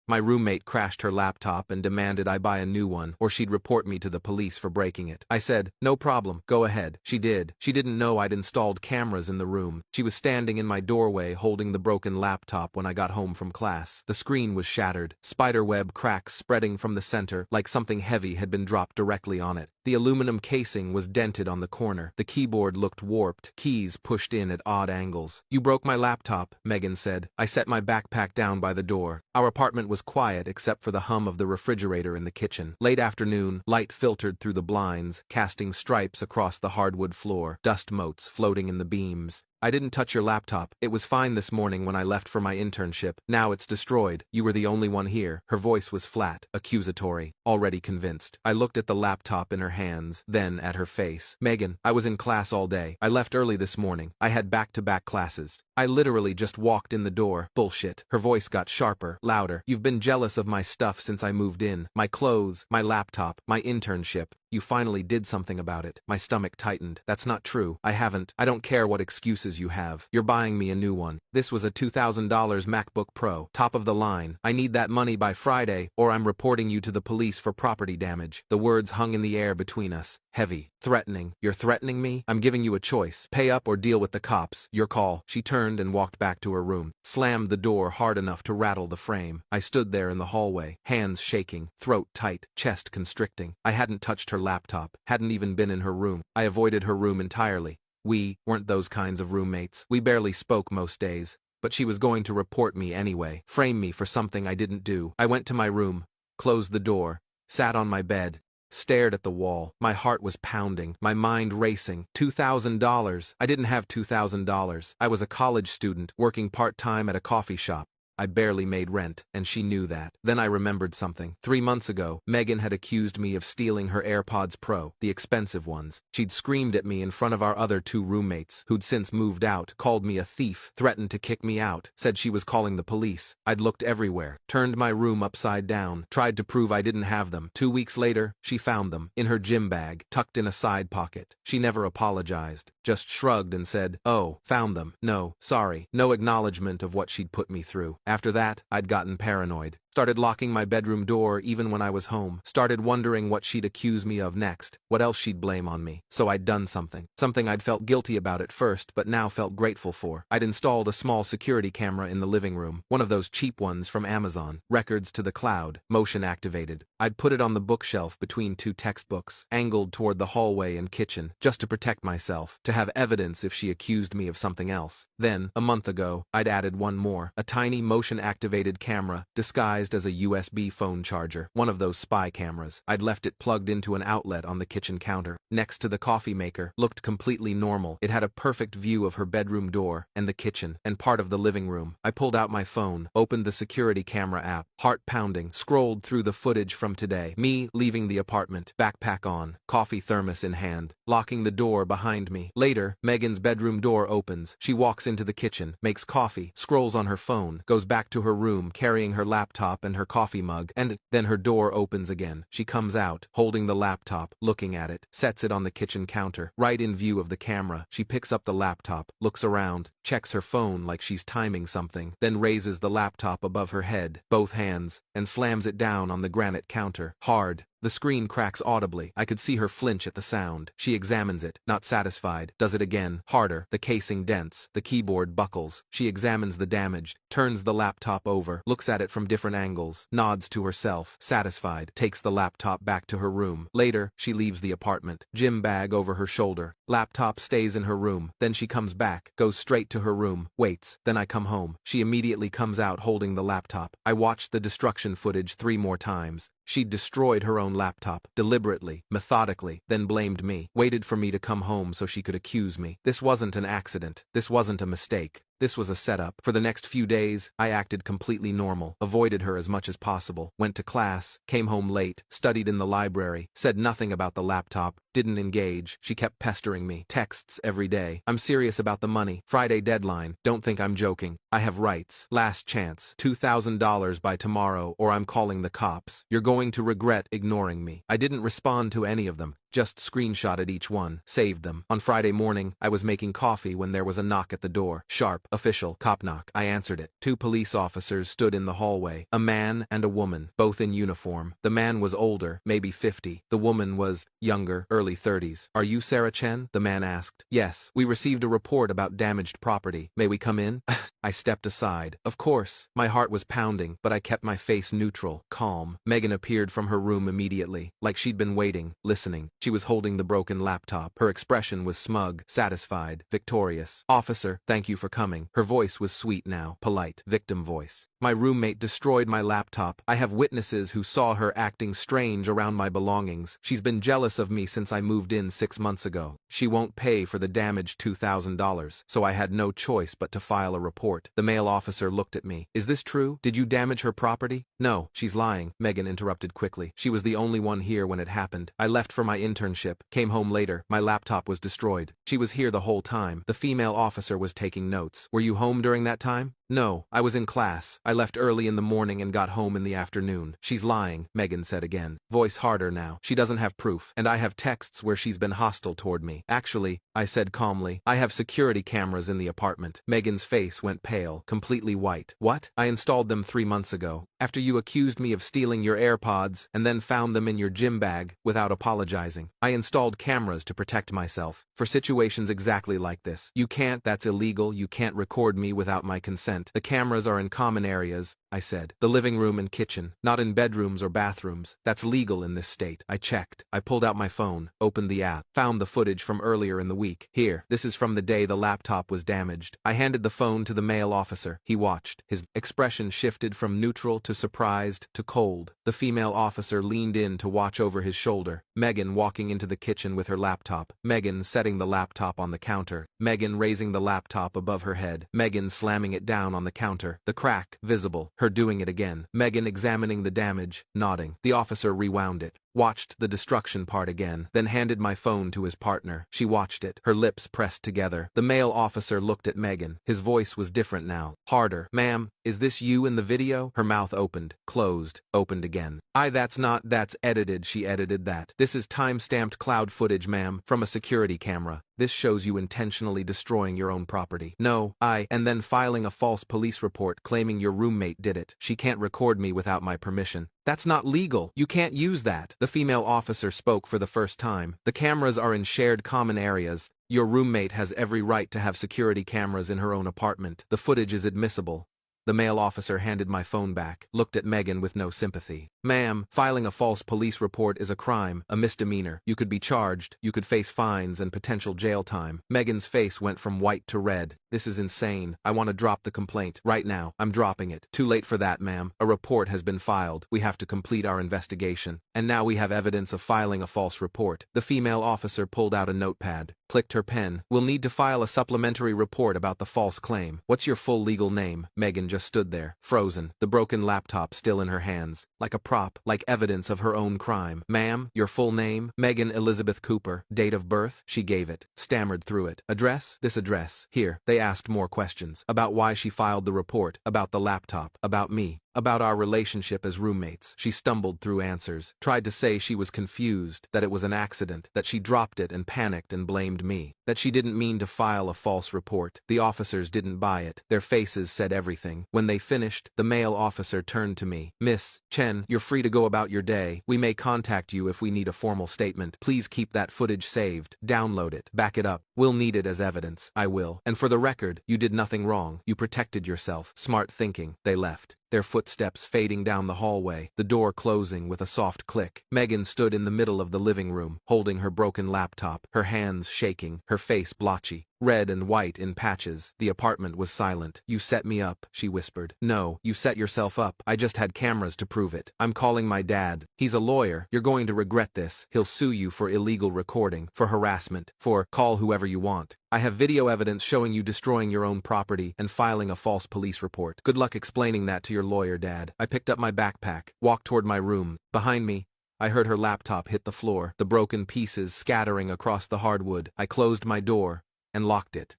My roommate crashed her laptop and demanded I buy a new one or she'd report me to the police for breaking it. I said, no problem, go ahead. She did. She didn't know I'd installed cameras in the room. She was standing in my doorway holding the broken laptop when I got home from class. The screen was shattered, spiderweb cracks spreading from the center like something heavy had been dropped directly on it. The aluminum casing was dented on the corner. The keyboard looked warped, keys pushed in at odd angles. You broke my laptop, Megan said. I set my backpack down by the door. Our apartment was quiet except for the hum of the refrigerator in the kitchen. Late afternoon, light filtered through the blinds, casting stripes across the hardwood floor, dust motes floating in the beams. I didn't touch your laptop. It was fine this morning when I left for my internship. Now it's destroyed. You were the only one here. Her voice was flat, accusatory, already convinced. I looked at the laptop in her hands, then at her face. Megan, I was in class all day. I left early this morning. I had back-to-back classes. I literally just walked in the door. Bullshit. Her voice got sharper, louder. You've been jealous of my stuff since I moved in. My clothes, my laptop, my internship. You finally did something about it. My stomach tightened. That's not true. I haven't. I don't care what excuses you have. You're buying me a new one. This was a $2,000 MacBook Pro. Top of the line. I need that money by Friday, or I'm reporting you to the police for property damage. The words hung in the air between us. Heavy. Threatening. You're threatening me? I'm giving you a choice. Pay up or deal with the cops. Your call. She turned and walked back to her room. Slammed the door hard enough to rattle the frame. I stood there in the hallway, hands shaking, throat tight, chest constricting. I hadn't touched her laptop, hadn't even been in her room. I avoided her room entirely. We weren't those kinds of roommates. We barely spoke most days. But she was going to report me anyway, frame me for something I didn't do. I went to my room, closed the door, sat on my bed, stared at the wall. My heart was pounding, my mind racing. $2,000. I didn't have $2,000. I was a college student, working part-time at a coffee shop. I barely made rent, and she knew that. Then I remembered something. 3 months ago, Megan had accused me of stealing her AirPods Pro, the expensive ones. She'd screamed at me in front of our other 2 roommates, who'd since moved out, called me a thief, threatened to kick me out, said she was calling the police. I'd looked everywhere, turned my room upside down, tried to prove I didn't have them. 2 weeks later, she found them, in her gym bag, tucked in a side pocket. She never apologized, just shrugged and said, "Oh, found them. No, sorry." No acknowledgement of what she'd put me through. After that, I'd gotten paranoid. Started locking my bedroom door even when I was home. Started wondering what she'd accuse me of next, what else she'd blame on me. So I'd done something. Something I'd felt guilty about at first, but now felt grateful for. I'd installed a small security camera in the living room, one of those cheap ones from Amazon, records to the cloud, motion activated. I'd put it on the bookshelf between 2 textbooks, angled toward the hallway and kitchen, just to protect myself, to have evidence if she accused me of something else. Then, a month ago, I'd added one more, a tiny motion-activated camera, disguised as a USB phone charger, one of those spy cameras. I'd left it plugged into an outlet on the kitchen counter, next to the coffee maker, looked completely normal. It had a perfect view of her bedroom door, and the kitchen, and part of the living room. I pulled out my phone, opened the security camera app, heart pounding, scrolled through the footage from today. Me leaving the apartment, backpack on, coffee thermos in hand, locking the door behind me. Later, Megan's bedroom door opens. She walks into the kitchen, makes coffee, scrolls on her phone, goes back to her room carrying her laptop and her coffee mug, and then her door opens again. She comes out, holding the laptop, looking at it, sets it on the kitchen counter, right in view of the camera. She picks up the laptop, looks around, checks her phone like she's timing something, then raises the laptop above her head, both hands, and slams it down on the granite counter, hard. The screen cracks audibly. I could see her flinch at the sound. She examines it, not satisfied. Does it again, harder. The casing dents. The keyboard buckles. She examines the damage, turns the laptop over, looks at it from different angles, nods to herself, satisfied, takes the laptop back to her room. Later, she leaves the apartment, gym bag over her shoulder. Laptop stays in her room. Then she comes back, goes straight to her room, waits. Then I come home. She immediately comes out holding the laptop. I watched the destruction footage 3 more times. She'd destroyed her own laptop, deliberately, methodically, then blamed me, waited for me to come home so she could accuse me. This wasn't an accident. This wasn't a mistake. This was a setup. For the next few days, I acted completely normal, avoided her as much as possible, went to class, came home late, studied in the library, said nothing about the laptop, Didn't engage. She kept pestering me. Texts every day. I'm serious about the money. Friday deadline. Don't think I'm joking. I have rights. Last chance. $2,000 by tomorrow or I'm calling the cops. You're going to regret ignoring me. I didn't respond to any of them. Just screenshotted each one, saved them. On Friday morning, I was making coffee when there was a knock at the door. Sharp, official, cop knock. I answered it. 2 police officers stood in the hallway, a man and a woman, both in uniform. The man was older, maybe 50. The woman was younger, early 30s. Are you Sarah Chen? The man asked. Yes, we received a report about damaged property. May we come in? I stepped aside. Of course. My heart was pounding, but I kept my face neutral, calm. Megan appeared from her room immediately, like she'd been waiting, listening. She was holding the broken laptop. Her expression was smug, satisfied, victorious. Officer, thank you for coming. Her voice was sweet now, polite, victim voice. My roommate destroyed my laptop. I have witnesses who saw her acting strange around my belongings. She's been jealous of me since I moved in 6 months ago. She won't pay for the damaged $2,000, so I had no choice but to file a report. The male officer looked at me. Is this true? Did you damage her property? No, she's lying, Megan interrupted quickly. She was the only one here when it happened. I left for my internship, came home later. My laptop was destroyed. She was here the whole time. The female officer was taking notes. Were you home during that time? No, I was in class. I left early in the morning and got home in the afternoon. She's lying, Megan said again. Voice harder now. She doesn't have proof, and I have texts where she's been hostile toward me. Actually, I said calmly, I have security cameras in the apartment. Megan's face went pale, completely white. What? I installed them 3 months ago, after you accused me of stealing your AirPods and then found them in your gym bag without apologizing. I installed cameras to protect myself, for situations exactly like this. You can't, that's illegal, you can't record me without my consent. The cameras are in common areas, I said. The living room and kitchen, not in bedrooms or bathrooms. That's legal in this state. I checked. I pulled out my phone, opened the app, found the footage from earlier in the week. Here, this is from the day the laptop was damaged. I handed the phone to the male officer. He watched. His expression shifted from neutral to surprised to cold. The female officer leaned in to watch over his shoulder. Megan walking into the kitchen with her laptop. Megan setting the laptop on the counter. Megan raising the laptop above her head. Megan slamming it down on the counter. The crack, visible. Her doing it again. Megan examining the damage, nodding. The officer rewound it. Watched the destruction part again, then handed my phone to his partner. She watched it, her lips pressed together. The male officer looked at Megan. His voice was different now, harder. Ma'am, is this you in the video? Her mouth opened, closed, opened again. That's edited. She edited that. This is time-stamped cloud footage, ma'am, from a security camera. This shows you intentionally destroying your own property. No, and then filing a false police report claiming your roommate did it. She can't record me without my permission. That's not legal. You can't use that. The female officer spoke for the first time. The cameras are in shared common areas. Your roommate has every right to have security cameras in her own apartment. The footage is admissible. The male officer handed my phone back, looked at Megan with no sympathy. Ma'am, filing a false police report is a crime, a misdemeanor. You could be charged, you could face fines and potential jail time. Megan's face went from white to red. This is insane. I want to drop the complaint. Right now, I'm dropping it. Too late for that, ma'am. A report has been filed. We have to complete our investigation. And now we have evidence of filing a false report. The female officer pulled out a notepad, clicked her pen. We'll need to file a supplementary report about the false claim. What's your full legal name? Megan just stood there, frozen, the broken laptop still in her hands, like a prop, like evidence of her own crime. Ma'am, your full name? Megan Elizabeth Cooper. Date of birth? She gave it, stammered through it. Address? This address. Here. They asked more questions, about why she filed the report, about the laptop, about me, about our relationship as roommates. She stumbled through answers, tried to say she was confused, that it was an accident, that she dropped it and panicked and blamed me, that she didn't mean to file a false report. The officers didn't buy it. Their faces said everything. When they finished, the male officer turned to me. Miss Chen, you're free to go about your day. We may contact you if we need a formal statement. Please keep that footage saved. Download it. Back it up. We'll need it as evidence. I will. And for the record, you did nothing wrong. You protected yourself. Smart thinking. They left. Their footsteps fading down the hallway, the door closing with a soft click. Megan stood in the middle of the living room, holding her broken laptop, her hands shaking, her face blotchy, red and white in patches. The apartment was silent. You set me up, she whispered. No, you set yourself up. I just had cameras to prove it. I'm calling my dad. He's a lawyer. You're going to regret this. He'll sue you for illegal recording, for harassment, for call whoever you want. I have video evidence showing you destroying your own property and filing a false police report. Good luck explaining that to your lawyer, Dad. I picked up my backpack, walked toward my room. Behind me, I heard her laptop hit the floor, the broken pieces scattering across the hardwood. I closed my door and locked it.